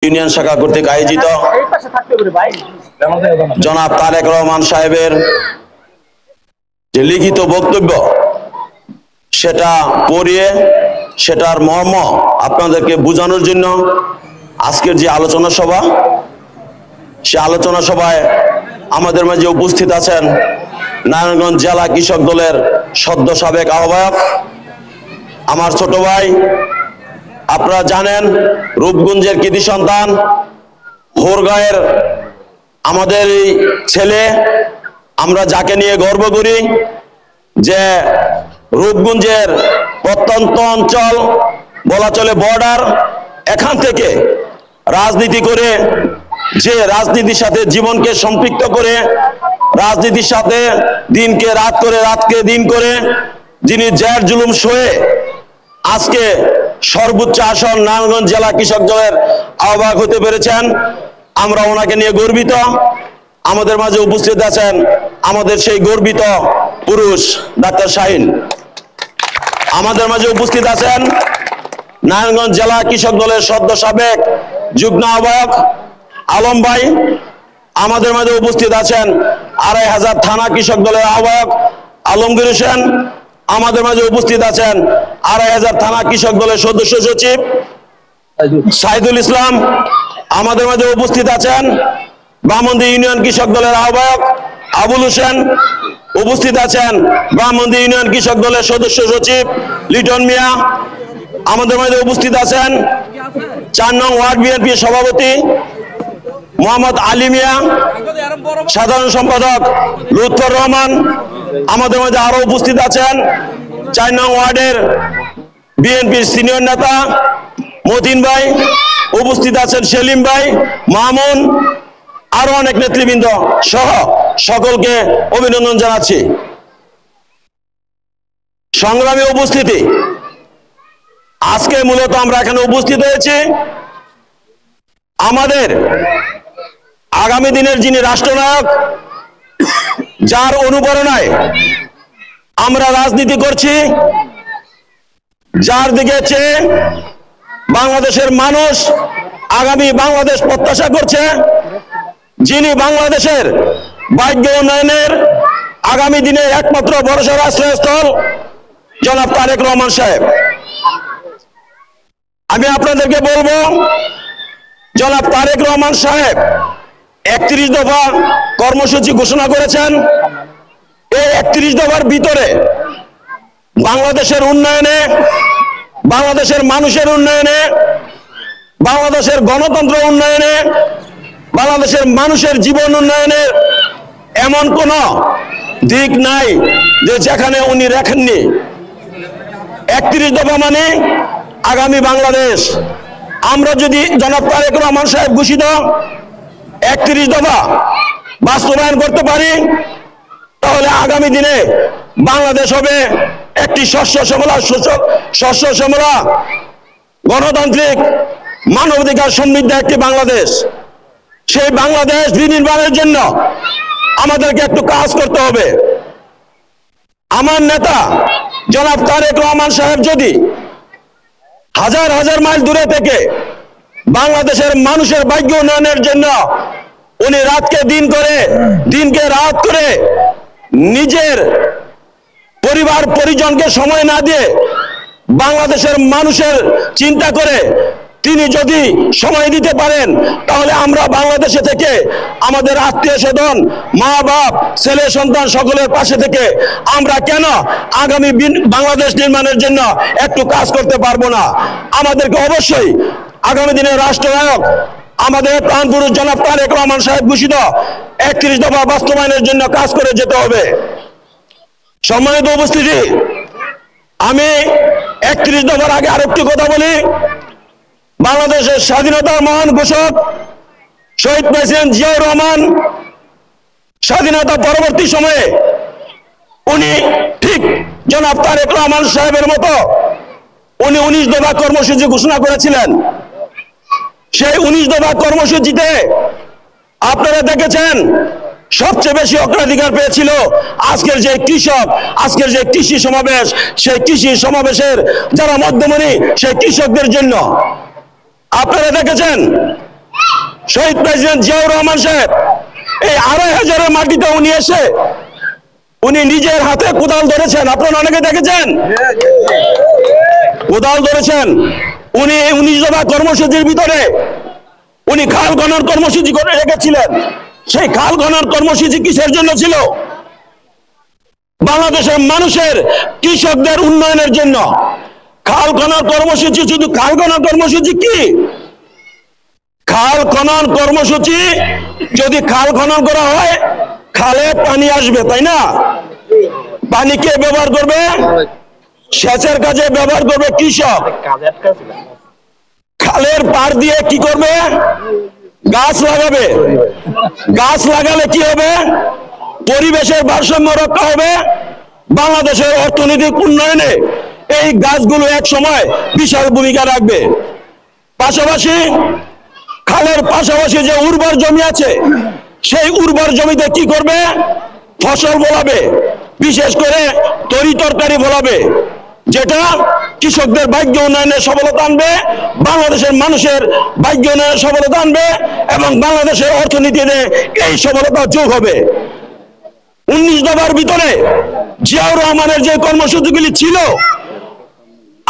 Union শাখা কর্তৃক আয়োজিত জনাব তারেক রহমান সাহেবের যে লিখিত বক্তব্য সেটা পড়িয়ে সেটার মর্ম আপনাদেরকে বোঝানোর জন্য আজকের যে আলোচনা সভা, সে আলোচনা সভায় আমাদের মাঝে উপস্থিত আছেন নারায়ণগঞ্জ জেলা কৃষক দলের সদ্য সাবেক আহ্বায়ক আমার ছোট ভাই, আপনারা জানেন রূপগঞ্জের কৃতি সন্তান, হোরগাঁয়ের আমাদের এই ছেলে, আমরা যাকে নিয়ে গর্ব করি যে রূপগঞ্জের প্রত্যন্ত অঞ্চল বলা চলে বর্ডার, এখান থেকে রাজনীতি করে, যে রাজনীতির সাথে জীবনকে সম্পৃক্ত করে, রাজনীতির সাথে দিনকে রাত করে, রাতকে দিন করে, যিনি জের জুলুম সয়ে আজকে সর্বোচ্চ আসন নারায়ণগঞ্জ জেলা কৃষক দলের আহ্বায়ক হতে পেরেছেন, আমরা ওনাকে নিয়ে গর্বিত। আমাদের মাঝে উপস্থিত আছেন আমাদের সেই গর্বিত পুরুষ ডাক্তার শাহিন। আমাদের মাঝে উপস্থিত আছেন নারায়ণগঞ্জ জেলা কৃষক দলের সদ্য সাবেক যুগ্ম আহ্বায়ক আলম ভাই। আমাদের মাঝে উপস্থিত আছেন ২৫০০ থানা কৃষক দলের আহ্বায়ক আলমগীর হোসেন। আমাদের মাঝে উপস্থিত আছেন ২৫০০ থানা কৃষক দলের সদস্য সচিব সাইদুল ইসলাম। আমাদের মাঝে উপস্থিত আছেন ব্রাহ্মণদি ইউনিয়ন কৃষক দলের আহ্বায়ক আবুল হোসেন। উপস্থিত আছেন ব্রাহ্মণদি ইউনিয়ন কৃষক দলের সদস্য সচিব লিটন মিয়া। আমাদের মাঝে উপস্থিত আছেন ৪ নং ওয়ার্ড বিএনপির সভাপতি মোহাম্মদ আলী মিয়া, সাধারণ সম্পাদক লুৎফর রহমান। আমাদের মাঝে আরো উপস্থিত আছেন ৪ নং ওয়ার্ডের বিএনপির সিনিয়র নেতা মতিন ভাই, উপস্থিত আছেন সেলিম ভাই, মামুন, আরো অনেক নেতৃবৃন্দ সহ সকলকে অভিনন্দন জানাচ্ছি। সংগ্রামী উপস্থিতি, আজকে মূলত আমরা এখানে উপস্থিত হয়েছি আমাদের আগামী দিনের যিনি রাষ্ট্রনায়ক, যার অনুপ্রেরণায় আমরা রাজনীতি করছি, যার দিকে চেয়ে বাংলাদেশের মানুষ আগামী বাংলাদেশ প্রত্যাশা করছে, যিনি বাংলাদেশের ভাগ্য উন্নয়নের আগামী দিনে একমাত্র ভরসার আশ্রয়স্থল জনাব তারেক রহমান সাহেব। আমি আপনাদেরকে বলবো, জনাব তারেক রহমান সাহেব ৩১ দফা কর্মসূচি ঘোষণা করেছেন। এই ৩১ দফার ভিতরে বাংলাদেশের উন্নয়নে, বাংলাদেশের মানুষের উন্নয়নে, বাংলাদেশের গণতন্ত্র উন্নয়নে, বাংলাদেশের মানুষের জীবন উন্নয়নে এমন কোন দিক নাই যে যেখানে উনি রাখেননি। ৩১ দফা মানে আগামী বাংলাদেশ। আমরা যদি জনাব তারেক রহমান সাহেব ঘোষিত ৩১ দফা বাস্তবায়ন করতে পারি, তাহলে আগামী দিনে বাংলাদেশ হবে একটি শস্য শ্যামলা গণতান্ত্রিক মানবাধিকার সমৃদ্ধ একটি বাংলাদেশ। সেই বাংলাদেশ বিনির্মাণের জন্য আমাদেরকে একটু কাজ করতে হবে। আমার নেতা জনাব তারেক রহমান সাহেব যদি হাজার হাজার মাইল দূরে থেকে বাংলাদেশের মানুষের ভাগ্য উন্নয়নের জন্য উনি রাতকে দিন করে, দিনকে রাত করে, নিজের পরিবার পরিজনকে সময় না দিয়ে বাংলাদেশের মানুষের চিন্তা করে তিনি যদি সময় দিতে পারেন, তাহলে আমরা বাংলাদেশে থেকে আমাদের আত্মীয় স্বজন, মা বাপ, ছেলে সন্তান সকলের পাশে থেকে আমরা কেন আগামী বাংলাদেশ নির্মাণের জন্য একটু কাজ করতে পারবো না? আমাদেরকে অবশ্যই আগামী দিনের রাষ্ট্রনায়ক আমাদের প্রাণপুরুষ জনাব তারেক রহমান সাহেব ঘোষিত ৩১ দফা বাস্তবায়নের জন্য কাজ করে যেতে হবে। সম্মানিত উপস্থিতি, আমি ৩১ দফার আগে আরেকটি কথা বলি। বাংলাদেশের স্বাধীনতার মহান ঘোষক শহীদ প্রেসিডেন্ট জিয়াউর রহমান স্বাধীনতা পরবর্তী সময়ে উনি ঠিক জনাব তারেক রহমান সাহেবের মতো উনি ১৯ দফা কর্মসূচি ঘোষণা করেছিলেন। সেই ১৯ দফা কর্মসূচিতে আপনারা দেখেছেন সবচেয়ে বেশি অগ্রাধিকার পেয়েছিল আজকের যে কৃষক, আজকের যে কৃষি সমাবেশ, সেই কৃষি সমাবেশের যারা মধ্যমণি সেই কৃষকদের জন্য। আপনারা দেখেছেন শহীদ প্রেসিডেন্ট জিয়াউর রহমান সাহেব এই ২৫০০ মাটিতে উনি এসে উনি নিজের হাতে কোদাল ধরেছেন। আপনারা অনেকে দেখেছেন কোদাল ধরেছেন। উনি ১৯ দফা কর্মসূচির ভিতরে উনি খাল খনন কর্মসূচি করে রেখেছিলেন। সেই খাল খনন কর্মসূচি কিসের জন্য ছিল? বাংলাদেশের মানুষের কৃষকদের উন্নয়নের জন্য। খাল খনন কর্মসূচি শুধু খাল খনন কর্মসূচি কি? খাল খনন কর্মসূচি যদি খাল খনন করা হয় খালে পানি আসবে, তাই না? পানি কে ব্যবহার করবে? সেচের কাজে ব্যবহার করবে কৃষক। খালের পাড় দিয়ে কি করবে? গাছ লাগাবে। গাছ লাগালে কি হবে? পরিবেশের ভারসাম্য রক্ষা হবে। বাংলাদেশের অর্থনৈতিক উন্নয়নে এই গাছগুলো এক সময় বিশাল ভূমিকা রাখবে। পাশাপাশি খালের পাশাপাশি যে উর্বর জমি আছে সেই উর্বর জমিতে কি করবে? ফসল ফলাবে, বিশেষ করে তরি তরকারি ফলাবে, যেটা কৃষকদের ভাগ্য উন্নয়নে সফলতা আনবে, বাংলাদেশের মানুষের ভাগ্য উন্নয়নে সফলতা আনবে এবং বাংলাদেশের অর্থনীতিতে এই সফলতা যোগ হবে। ১৯ দফার ভিতরে জিয়াউর রহমানের যে কর্মসূচিগুলি ছিল,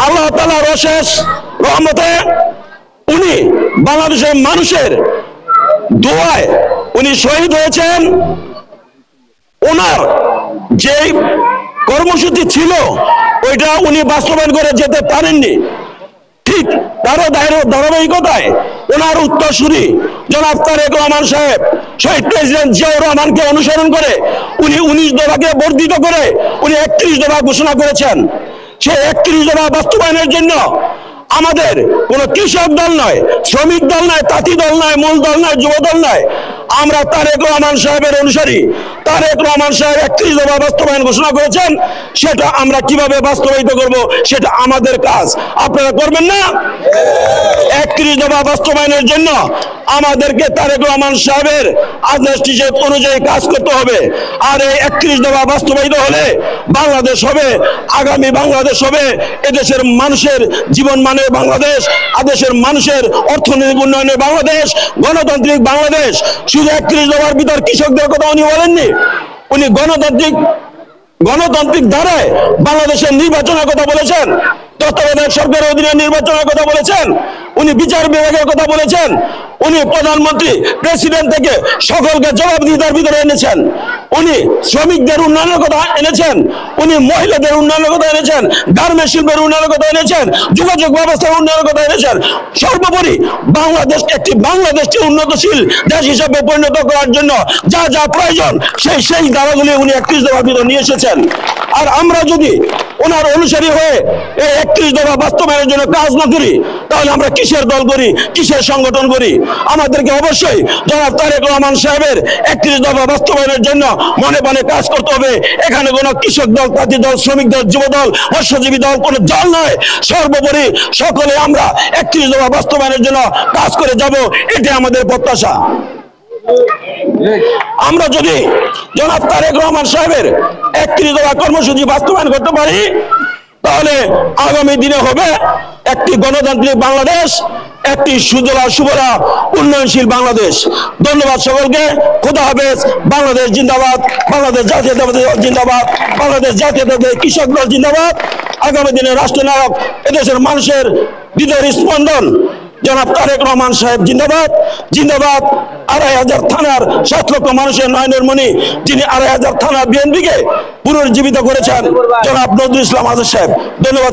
আল্লাহ তাআলার অশেষ রহমতে উনি বাংলাদেশের মানুষের দোয়ায় উনি শহীদ হয়েছেন। ওনার যে কর্মসূচি ছিল ওইটা উনি বাস্তবায়ন করে যেতে পারেননি। ঠিক তারও ধারাবাহিকতায় ওনার উত্তরসূরি জনাব তারেক রহমান সাহেব শহীদ প্রেসিডেন্ট জিয়াউর রহমানকে অনুসরণ করে উনি ১৯ দফাকে বর্ধিত করে উনি ৩১ দফা ঘোষণা করেছেন। সেই ৩১ দফা বাস্তবায়নের জন্য আমাদের কোন কৃষক দল নয়, শ্রমিক দল নয়, তাঁতি দল নয়, মূল দল নয়, যুব দল নয়, আমরা তারেক রহমান সাহেবের অনুসারী। তারেক রহমান সাহেব ৩১ দফা বাস্তবায়ন ঘোষণা করেছেন, সেটা আমরা কিভাবে বাস্তবায়িত করব সেটা আমাদের কাজ। আপনারা করবেন না? ৩১ দফা বাস্তবায়নের জন্য আমাদেরকে তারেক রহমান সাহেবের আদেশ অনুযায়ী কাজ করতে হবে। আর এই ৩১ দফা বাস্তবায়িত হলে বাংলাদেশ হবে, আগামী বাংলাদেশ হবে এদেশের মানুষের জীবন মানের বাংলাদেশ, আদেশের মানুষের অর্থনৈতিক উন্নয়নের বাংলাদেশ, গণতান্ত্রিক বাংলাদেশ। শুধু ৩১ দফার ভিতর কৃষকদের কথা উনি বলেননি, উনি গণতান্ত্রিক ধারায় বাংলাদেশের নির্বাচনের কথা বলেছেন, তত্ত্বাবধায়ক সরকারের অধীনে নির্বাচনের কথা বলেছেন, উনি বিচার বিভাগের কথা বলেছেন, উনি প্রধানমন্ত্রী প্রেসিডেন্ট থেকে সকলকে জবাবদিহিতার ভিতরে এনেছেন, উনি শ্রমিকদের উন্নয়নের কথা এনেছেন, উনি মহিলাদের উন্নয়নের কথা এনেছেন, গার্মেন্টস শিল্পের উন্নয়নের কথা এনেছেন, যোগাযোগ ব্যবস্থার উন্নয়নের কথা এনেছেন। সর্বোপরি বাংলাদেশকে উন্নতশীল দেশ হিসাবে পরিণত করার জন্য যা যা প্রয়োজন সেই ধারাগুলি উনি ৩১ দফার ভিতরে নিয়ে এসেছেন। আর আমরা যদি ওনার অনুসারী হয়ে এই ৩১ দফা বাস্তবায়নের জন্য কাজ না করি তাহলে আমরা কিসের দল করি, কিসের সংগঠন করি? আমাদেরকে অবশ্যই জনাব তারেক রহমান সাহেবের ৩১ দফা বাস্তবায়নের জন্য মনে প্রাণে কাজ করতে হবে। এখানে কোনো কৃষক দল, তাঁতি দল, শ্রমিক দল, যুব দল, মৎস্যজীবী দল কোনো দল নয়। সর্বোপরি সকলে আমরা ৩১ দফা বাস্তবায়নের জন্য কাজ করে যাব, এটাই আমাদের প্রত্যাশা। আমরা যদি জনাব তারেক রহমান সাহেবের ৩১ দফা কর্মসূচি বাস্তবায়ন করতে পারি তাহলে আগামী দিনে হবে একটি গণতান্ত্রিক বাংলাদেশ, একটি সুজলা সুফলা উন্নয়নশীল বাংলাদেশ। ধন্যবাদ সকলকে। খোদা হাফেজ। বাংলাদেশ জিন্দাবাদ, বাংলাদেশ জাতীয়তাবাদী দল জিন্দাবাদ, বাংলাদেশ জাতীয়তাবাদী কৃষক দল জিন্দাবাদ। আগামী দিনে রাষ্ট্রনায়ক, এদেশের মানুষের হৃদয়ের স্পন্দন জনাব তারেক রহমান সাহেব জিন্দাবাদ, জিন্দাবাদ। ২৫০০ থানার ৭ লক্ষ মানুষের নয়নের মণি, যিনি ২৫০০ থানা বিএনপিকে পুনর্জীবিত করেছেন, জনাব নজরুল ইসলাম আজাদ সাহেব। ধন্যবাদ।